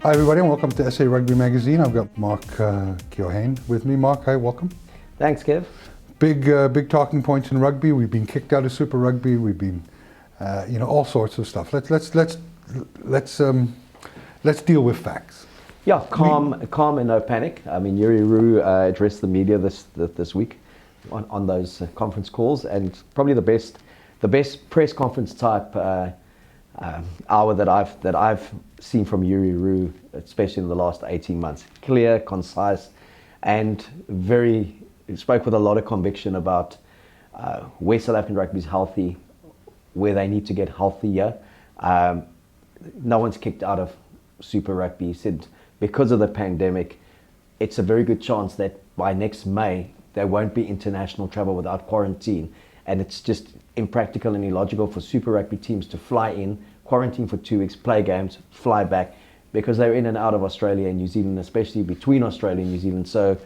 Hi everybody and welcome to SA Rugby Magazine. I've got Mark Keohane with me. Mark, hi, welcome. Thanks, Kev. Big talking points in rugby. We've been kicked out of Super Rugby. We've been, all sorts of stuff. Let's deal with facts. Yeah, calm and no panic. I mean, Yuri Roo addressed the media this week on those conference calls, and probably the best press conference type hour that I've seen from Yuri Roo, especially in the last 18 months. Clear, concise, and spoke with a lot of conviction about where South African rugby is healthy, where they need to get healthier. No one's kicked out of Super Rugby. He said because of the pandemic, it's a very good chance that by next May there won't be international travel without quarantine, and it's just impractical and illogical for Super Rugby teams to fly in, quarantine for 2 weeks, play games, fly back, because they're in and out of Australia and New Zealand, especially between Australia and New Zealand. So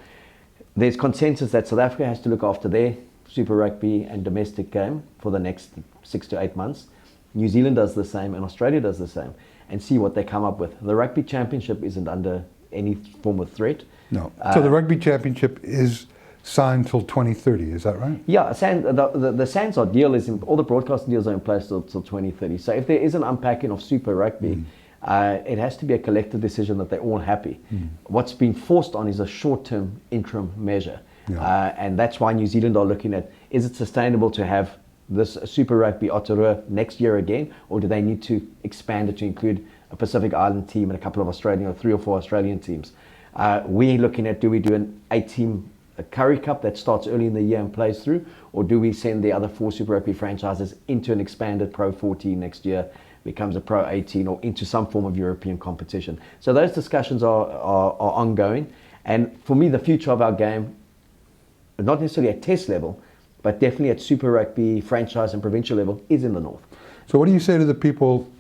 there's consensus that South Africa has to look after their Super Rugby and domestic game for the next 6 to 8 months. New Zealand does the same and Australia does the same, and see what they come up with. The Rugby Championship isn't under any form of threat. No. So the Rugby Championship is signed till 2030, is that right? Yeah, the SANZAR deal all the broadcasting deals are in place till 2030. So if there is an unpacking of Super Rugby, it has to be a collective decision that they're all happy. What's been forced on is a short-term interim measure. Yeah. And that's why New Zealand are looking at, is it sustainable to have this Super Rugby Aotearoa next year again, or do they need to expand it to include a Pacific Island team and a couple of Australian, or 3 or 4 Australian teams? We're looking at, do we do an 8-team Curry Cup that starts early in the year and plays through, or do we send the other 4 Super Rugby franchises into an expanded Pro 14 next year, becomes a Pro 18, or into some form of European competition? So those discussions are ongoing, and for me the future of our game, not necessarily at test level, but definitely at Super Rugby franchise and provincial level, is in the north. So what do you say to the people?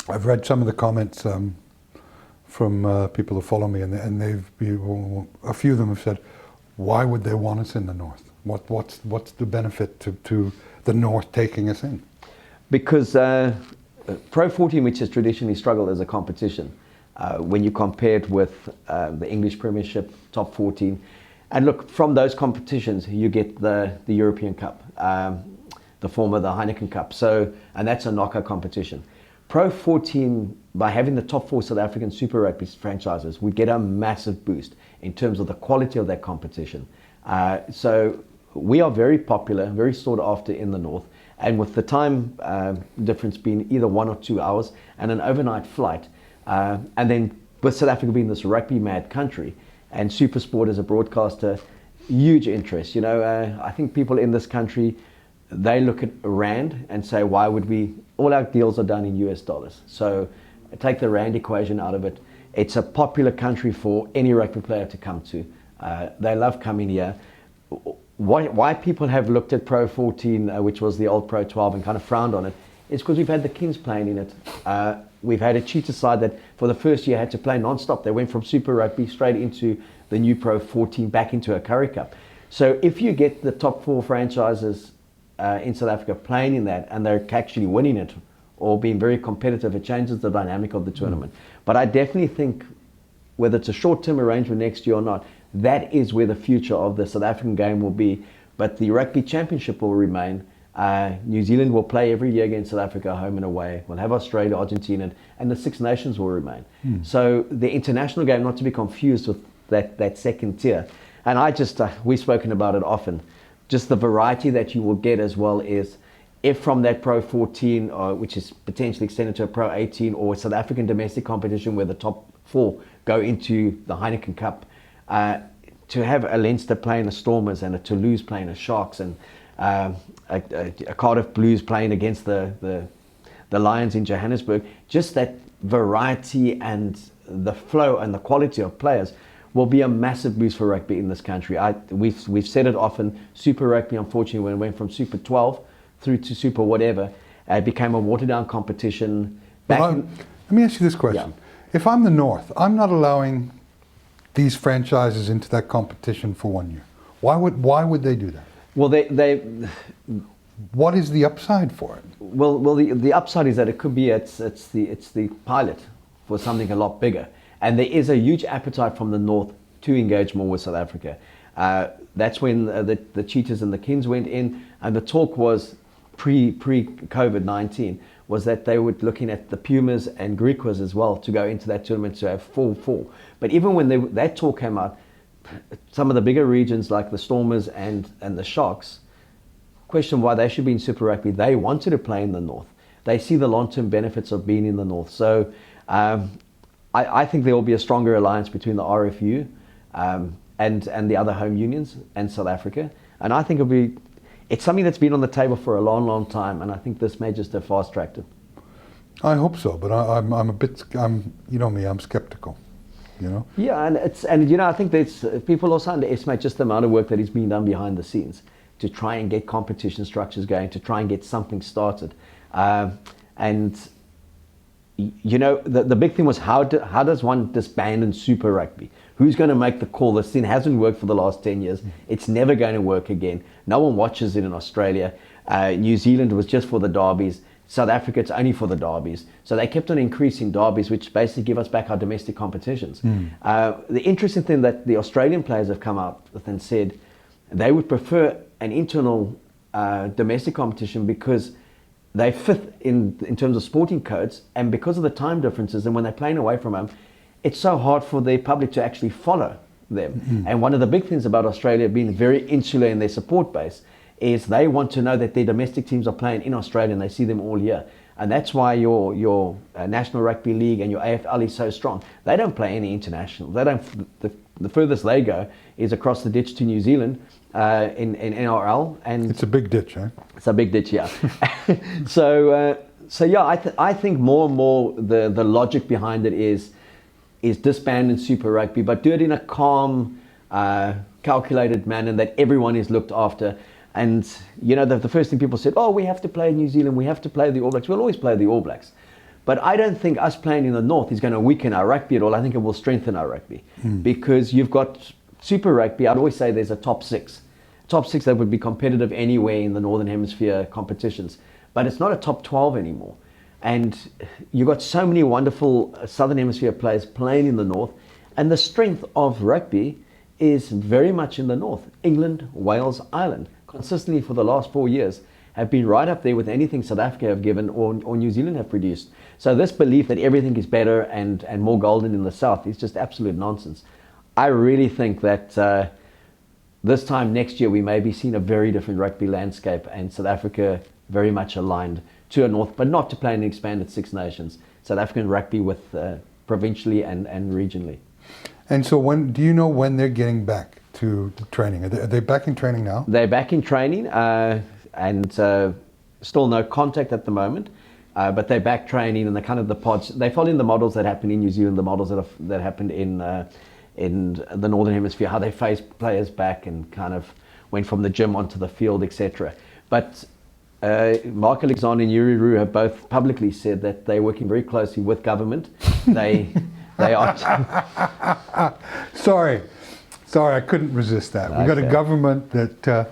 I've read some of the comments from people who follow me, and a few of them have said, why would they want us in the north? What's the benefit to the north taking us in? Because Pro 14, which has traditionally struggled as a competition, when you compare it with the English Premiership, Top 14, and look, from those competitions you get the European Cup, the former the Heineken Cup, and that's a knockout competition. Pro 14, by having the top 4 South African Super Rugby franchises, we get a massive boost in terms of the quality of that competition. So we are very popular, very sought after in the north, and with the time difference being either 1 or 2 hours and an overnight flight, and then with South Africa being this rugby mad country and SuperSport as a broadcaster, huge interest. I think people in this country, they look at Rand and say, why would we? All our deals are done in US dollars. So take the Rand equation out of it. It's a popular country for any rugby player to come to. They love coming here. Why people have looked at Pro 14, which was the old Pro 12, and kind of frowned on it, is because we've had the Kings playing in it. We've had a cheetah side that for the first year had to play non-stop. They went from Super Rugby straight into the new Pro 14, back into a Curry Cup. So if you get the top 4 franchises in South Africa playing in that, and they're actually winning it or being very competitive, it changes the dynamic of the tournament. But I definitely think, whether it's a short-term arrangement next year or not, that is where the future of the South African game will be. But the Rugby Championship will remain. New Zealand will play every year against South Africa, home and away. We'll have Australia, Argentina, and the 6 nations will remain. So the international game, not to be confused with that second tier. And we've spoken about it often, just the variety that you will get, as well is, if from that Pro 14, which is potentially extended to a Pro 18, or South African domestic competition where the top 4 go into the Heineken Cup, to have a Leinster playing the Stormers and a Toulouse playing the Sharks, and a Cardiff Blues playing against the Lions in Johannesburg, just that variety and the flow and the quality of players will be a massive boost for rugby in this country. We've said it often, Super Rugby, unfortunately, when it went from Super 12 through to Super whatever, it became a watered-down competition. Let me ask you this question. Yeah. If I'm the North, I'm not allowing these franchises into that competition for 1 year. Why would they do that? Well, what is the upside for it? Well, the upside is that it could be it's the pilot for something a lot bigger. And there is a huge appetite from the North to engage more with South Africa. That's when the Cheetahs and the Kings went in, and the talk was pre-COVID-19 was that they were looking at the Pumas and Griquas as well to go into that tournament to have 4-4. But even when that talk came out, some of the bigger regions like the Stormers and the Sharks questioned why they should be in Super Rugby. They wanted to play in the North. They see the long-term benefits of being in the North. So I think there will be a stronger alliance between the RFU and the other home unions and South Africa. And I think it's something that's been on the table for a long, long time. And I think this may just have fast-tracked it. I hope so, but I'm a bit, you know me, I'm skeptical. You know? Yeah, and you know, I think there's people also underestimate just the amount of work that is being done behind the scenes to try and get competition structures going, to try and get something started. And you know, the big thing was how does one disband in Super Rugby? Who's going to make the call? This thing hasn't worked for the last 10 years. It's never going to work again. No one watches it in Australia. New Zealand was just for the derbies. South Africa, it's only for the derbies. So they kept on increasing derbies, which basically give us back our domestic competitions. The interesting thing that the Australian players have come out with and said they would prefer an internal domestic competition because they fit in terms of sporting codes, and because of the time differences, and when they're playing away from home, it's so hard for the public to actually follow them. And one of the big things about Australia being very insular in their support base is they want to know that their domestic teams are playing in Australia and they see them all year. And that's why your National Rugby League and your AFL is so strong. They don't play any international. They don't. The furthest they go is across the ditch to New Zealand in NRL, and it's a big ditch, eh? It's a big ditch, yeah. So yeah, I think more and more the logic behind it is disbanding Super Rugby, but do it in a calm, calculated manner that everyone is looked after. And you know, the first thing people said, oh, we have to play New Zealand, we have to play the All Blacks. We'll always play the All Blacks. But I don't think us playing in the North is going to weaken our rugby at all. I think it will strengthen our rugby. Because you've got Super Rugby. I'd always say there's a top six that would be competitive anywhere in the Northern Hemisphere competitions. But it's not a top 12 anymore. And you've got so many wonderful Southern Hemisphere players playing in the North. And the strength of rugby is very much in the North. England, Wales, Ireland, consistently for the last 4 years, have been right up there with anything South Africa have given or New Zealand have produced. So this belief that everything is better and more golden in the South is just absolute nonsense. I really think that this time next year we may be seeing a very different rugby landscape, and South Africa very much aligned to a North, but not to play in an expanded Six Nations. South African rugby with provincially and regionally. And so do you know when they're getting back to training? Are they back in training now? They're back in training and still no contact at the moment. But they're back training, and the pods. They're following the models that happened in New Zealand, the models that happened in the Northern Hemisphere, how they phased players back and kind of went from the gym onto the field, etc. But Mark Alexander and Yuri Roo have both publicly said that they're working very closely with government. They are. Sorry, I couldn't resist that. Okay. We've got a government that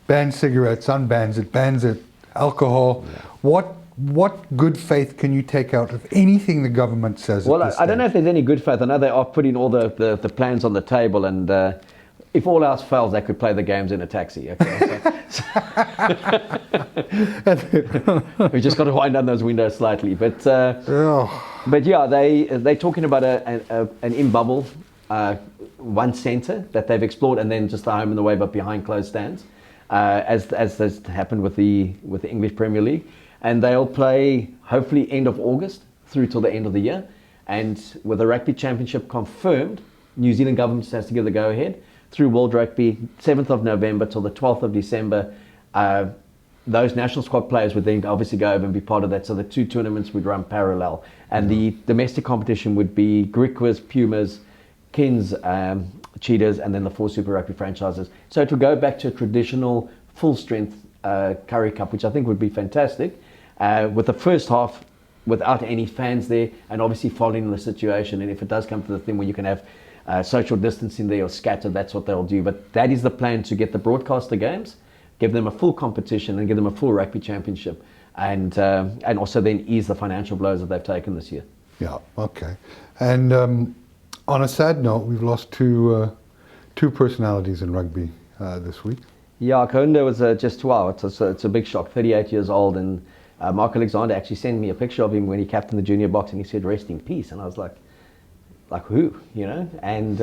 bans cigarettes, unbans it, bans it, alcohol. Yeah. What good faith can you take out of anything the government says? Well, I don't know if there's any good faith. I know they are putting all the plans on the table, and if all else fails, they could play the games in a taxi. Okay? We just got to wind down those windows slightly. But yeah, they're talking about an in-bubble one centre that they've explored, and then just the home and the away, but behind closed stands, as has happened with the English Premier League. And they'll play hopefully end of August through till the end of the year. And with the Rugby Championship confirmed, New Zealand government has to give the go-ahead through World Rugby, 7th of November till the 12th of December. Those national squad players would then obviously go over and be part of that. So the two tournaments would run parallel. And the domestic competition would be Griquas, Pumas, Kings, Cheetahs, and then the 4 Super Rugby franchises. So to go back to a traditional full-strength Currie Cup, which I think would be fantastic, with the first half without any fans there, and obviously following the situation. And if it does come to the thing where you can have social distancing there or scattered, that's what they'll do. But that is the plan, to get the broadcaster games, give them a full competition and give them a full rugby championship, and also then ease the financial blows that they've taken this year. Yeah, okay. And On a sad note, we've lost two personalities in rugby this week. Yeah, Keohane was just, wow, it's a big shock. 38 years old, and Mark Alexander actually sent me a picture of him when he captained the junior box, and he said, "Rest in peace." And I was like who, you know? And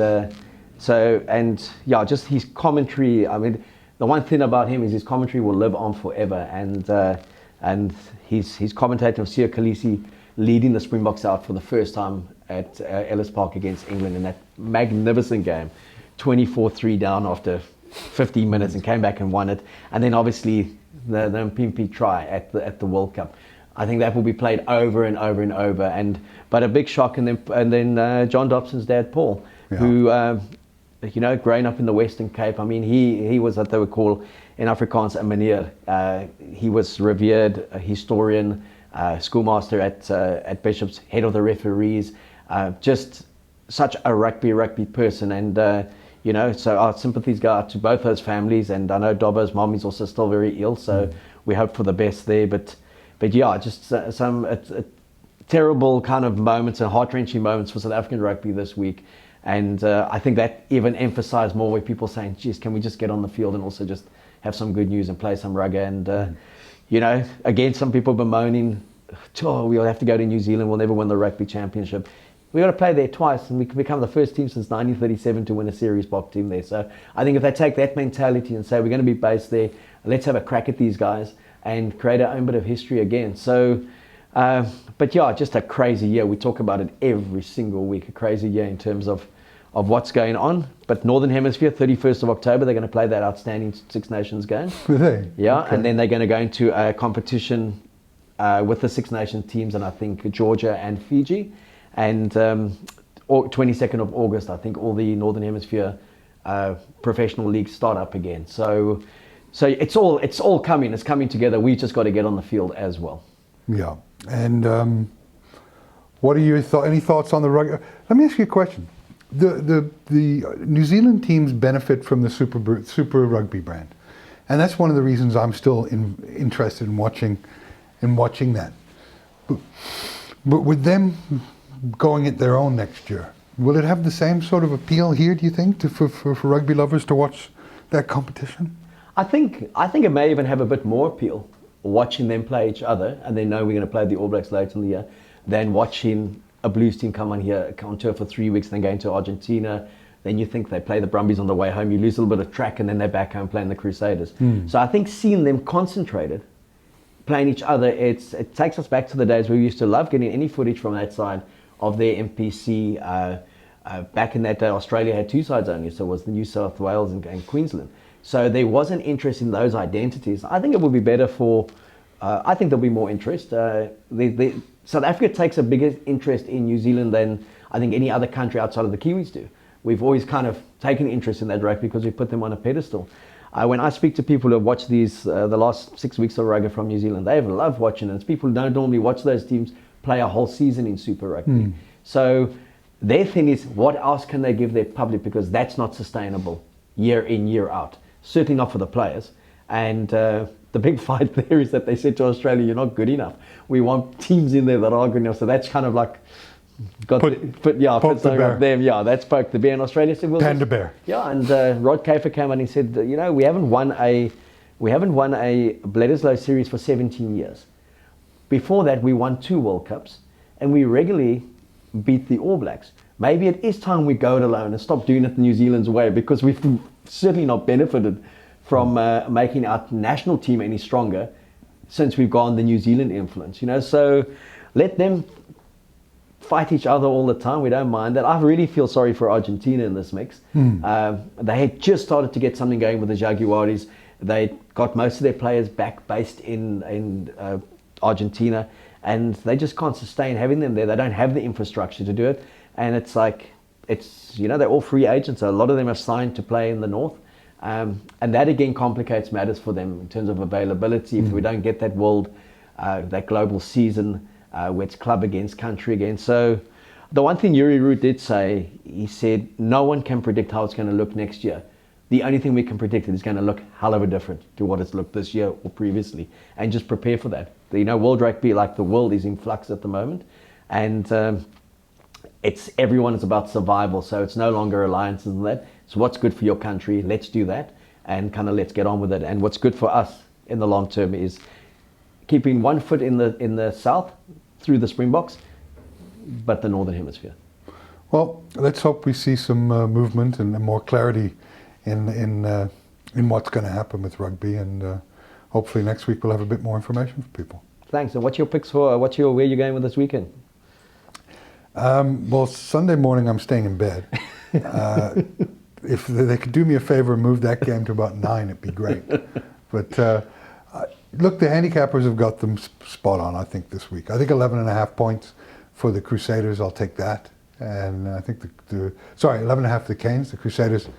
just his commentary. I mean, the one thing about him is his commentary will live on forever. And his commentator, Siya Khaleesi, leading the Springboks out for the first time at Ellis Park against England in that magnificent game, 24-3 down after 15 minutes, and came back and won it. And then obviously the Mpimpi try at the World Cup. I think that will be played over and over and over. But a big shock, and then John Dobson's dad, Paul, who growing up in the Western Cape. I mean, he was what they would call in Afrikaans a meneer. He was revered, a historian, schoolmaster at Bishop's, head of the referees, just such a rugby person. And so our sympathies go out to both those families. And I know Dobbo's mom is also still very ill, so we hope for the best there. But yeah, just some terrible kind of moments and heart-wrenching moments for South African rugby this week. And I think that even emphasised more where people saying, geez, can we just get on the field and also just have some good news and play some rugby? And, again, some people bemoaning, we'll have to go to New Zealand, we'll never win the rugby championship. We've got to play there twice, and we can become the first team since 1937 to win a Series Bok team there. So I think if they take that mentality and say, we're going to be based there, let's have a crack at these guys and create our own bit of history again. So, but yeah, just a crazy year. We talk about it every single week, a crazy year in terms of what's going on. But Northern Hemisphere, 31st of October, they're going to play that outstanding Six Nations game. Are they? Yeah, Okay. and then they're going to go into a competition with the Six Nations teams, and I think Georgia and Fiji. And 22nd of August, I think all the Northern Hemisphere professional leagues start up again. So it's all coming. It's coming together. We've just got to get on the field as well. Yeah. And what are your any thoughts on the rugby? Let me ask you a question. The New Zealand teams benefit from the Super Rugby brand, and that's one of the reasons I'm still interested in watching that. But with them going it their own next year, will it have the same sort of appeal here, do you think, for rugby lovers to watch that competition? I think it may even have a bit more appeal watching them play each other, and they know we're going to play the All Blacks later in the year, than watching a Blues team come on tour for 3 weeks, then going to Argentina. Then you think they play the Brumbies on the way home, you lose a little bit of track, and then they're back home playing the Crusaders. So I think seeing them concentrated, playing each other, it takes us back to the days where we used to love getting any footage from that side of their MPC. Back in that day, Australia had two sides only, so it was the New South Wales and Queensland. So there was an interest in those identities. I think it would be better I think there'll be more interest. South Africa takes a bigger interest in New Zealand than I think any other country outside of the Kiwis do. We've always kind of taken interest in that rugby because we put them on a pedestal. When I speak to people who have watched these, the last 6 weeks of rugby from New Zealand, they've loved watching it. It's people who don't normally watch those teams play a whole season in Super Rugby. So their thing is, what else can they give their public? Because that's not sustainable year in, year out. Certainly not for the players. And the big fight there is that they said to Australia, you're not good enough. We want teams in there that are good enough. So that's kind of like, Poke the bear. them. Yeah, that's poke the bear. And Australia said, well, Panda bear. Yeah, and Rod Kafer came and he said, we haven't won a Bledisloe series for 17 years. Before that, we won 2 World Cups, and we regularly beat the All Blacks. Maybe it is time we go it alone and stop doing it New Zealand's way, because we've certainly not benefited from making our national team any stronger since we've gone the New Zealand influence. So let them fight each other all the time. We don't mind that. I really feel sorry for Argentina in this mix. They had just started to get something going with the Jaguares. They got most of their players back based in Argentina, and they just can't sustain having them there. They don't have the infrastructure to do it, and it's they're all free agents. So a lot of them are signed to play in the North, and that again complicates matters for them in terms of availability. If we don't get that that global season where it's club against country again. So the one thing Yuri Root did say, he said, no one can predict how it's going to look next year. The only thing we can predict is it's going to look hell of a different to what it's looked this year or previously, and just prepare for that. World rugby, like the world, is in flux at the moment, and everyone is about survival, so it's no longer alliances and that. So what's good for your country, let's do that, and kind of let's get on with it. And what's good for us in the long term is keeping one foot in the south through the Springboks, but the Northern Hemisphere. Well, let's hope we see some movement and more clarity in what's going to happen with rugby, and hopefully next week we'll have a bit more information for people. Thanks. And what's your picks for? Where are you going with this weekend? Well, Sunday morning I'm staying in bed. If they could do me a favor and move that game to about 9, it'd be great. But look, the handicappers have got them spot on, I think, this week. I think 11.5 points for the Crusaders, I'll take that. And I think 11.5 for the Canes. The Crusaders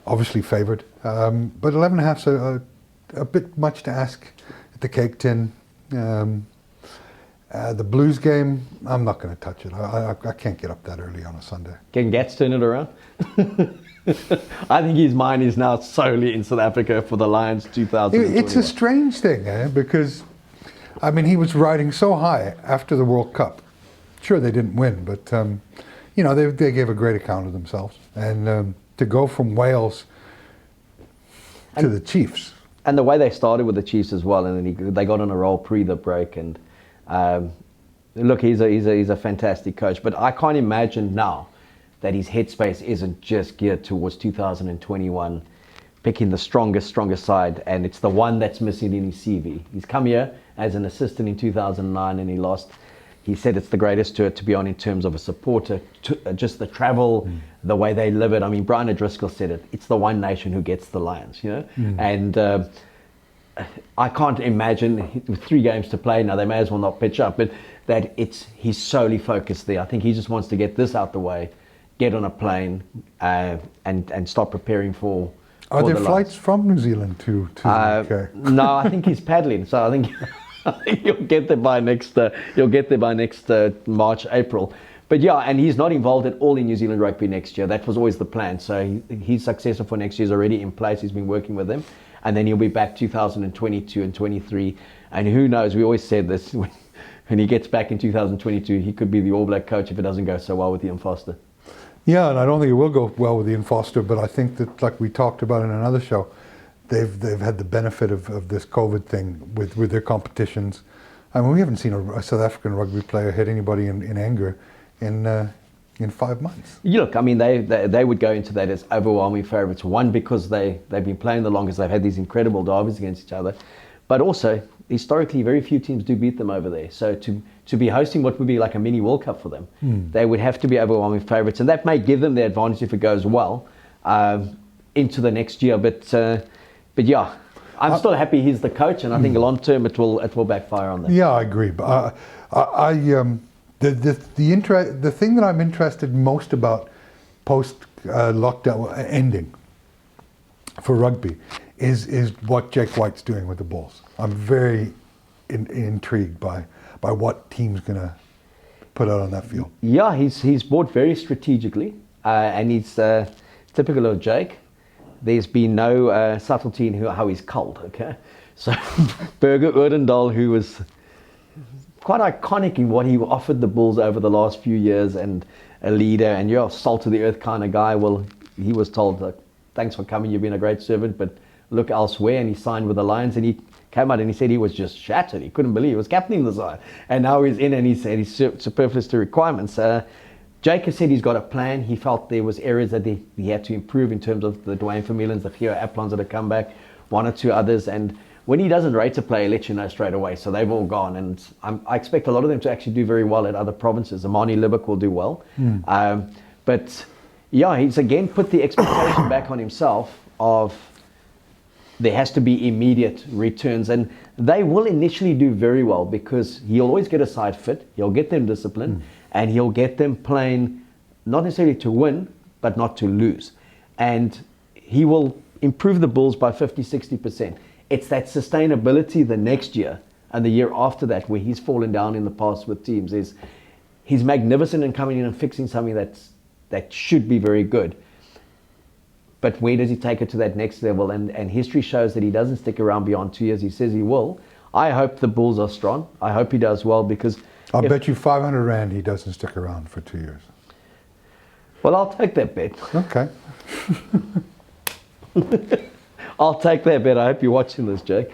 obviously favoured. But 11.5's a bit much to ask at the Cake Tin. The Blues game, I'm not going to touch it. I can't get up that early on a Sunday. Can Gats turn it around? I think his mind is now solely in South Africa for the Lions 2021. It's a strange thing, because, I mean, he was riding so high after the World Cup. Sure, they didn't win, but, they gave a great account of themselves. And to go from Wales to the Chiefs. And the way they started with the Chiefs as well, and then they got on a roll pre the break. And look, he's a fantastic coach, but I can't imagine now that his headspace isn't just geared towards 2021, picking the strongest side, and it's the one that's missing in his CV. He's come here as an assistant in 2009 and he lost. He said it's the greatest tour to be on in terms of a supporter, just the travel, the way they live it. I mean, Brian O'Driscoll said it. It's the one nation who gets the Lions, And I can't imagine with 3 games to play now. They may as well not pitch up, but that he's solely focused there. I think he just wants to get this out the way, get on a plane, and start preparing for. Are there flights from New Zealand to the UK? No, I think he's paddling. So I think you'll get there by next. March, April. But yeah, and he's not involved at all in New Zealand rugby next year. That was always the plan. So his successor for next year is already in place. He's been working with them, and then he'll be back 2022 and 23. And who knows? We always said this when he gets back in 2022, he could be the All Black coach if it doesn't go so well with Ian Foster. Yeah, and I don't think it will go well with Ian Foster, but I think that, like we talked about in another show, they've had the benefit of this COVID thing with their competitions. I mean, we haven't seen a South African rugby player hit anybody in anger in 5 months. You look, I mean, they would go into that as overwhelming favourites. One, because they've been playing the longest, they've had these incredible derbies against each other, but also historically very few teams do beat them over there. So to be hosting what would be like a mini World Cup for them, they would have to be overwhelming favourites, and that may give them the advantage if it goes well into the next year. But yeah, I'm still happy he's the coach, and I think long term it will backfire on them. Yeah, I agree. But the thing that I'm interested most about post lockdown ending for rugby is what Jake White's doing with the Bulls. I'm very intrigued by what team's going to put out on that field. Yeah, he's bought very strategically, and he's typical of Jake. There's been no subtlety in how he's culled. Okay, so Berger Odendaal, who was quite iconic in what he offered the Bulls over the last few years, and a leader, and you're a salt of the earth kind of guy. Well, he was told, thanks for coming, you've been a great servant, but look elsewhere. And he signed with the Lions, and he came out and he said he was just shattered. He couldn't believe he was captaining the side, and now he's in, and he said he's superfluous to requirements. Jake has said he's got a plan. He felt there was areas that he had to improve in terms of the Dwayne Vermeulens, the Theo Aplons that have come back, 1 or 2 others, and when he doesn't rate a player, he lets you know straight away. So they've all gone, and I expect a lot of them to actually do very well at other provinces. Amani Libbok will do well. But yeah, he's again put the expectation back on himself of there has to be immediate returns, and they will initially do very well because he'll always get a side fit, he'll get them disciplined, and he'll get them playing not necessarily to win, but not to lose. And he will improve the Bulls by 50-60%. It's that sustainability the next year and the year after that where he's fallen down in the past with teams. He's magnificent in coming in and fixing something that should be very good. But where does he take it to that next level? And history shows that he doesn't stick around beyond 2 years. He says he will. I hope the Bulls are strong. I hope he does well, because I'll bet you 500 Rand he doesn't stick around for 2 years. Well, I'll take that bet. Okay. I'll take that bet. I hope you're watching this, Jake.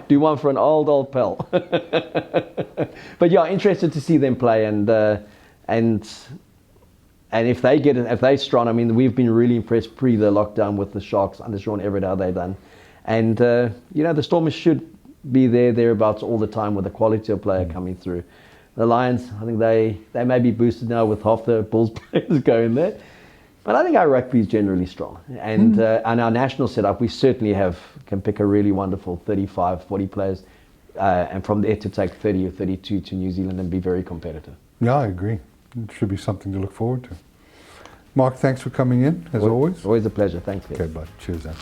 Do one for an old pal. But yeah, interested to see them play, and if they get it, if they're strong. I mean, we've been really impressed pre the lockdown with the Sharks under Sean Everett, how they've done, and the Stormers should be thereabouts all the time with the quality of player coming through. The Lions, I think they may be boosted now with half the Bulls players going there. But I think our rugby is generally strong. And our national setup, we certainly can pick a really wonderful 35, 40 players, and from there to take 30 or 32 to New Zealand and be very competitive. Yeah, I agree. It should be something to look forward to. Mark, thanks for coming in, as always. Always a pleasure. Thanks, Kev. Okay, bud. Cheers, then.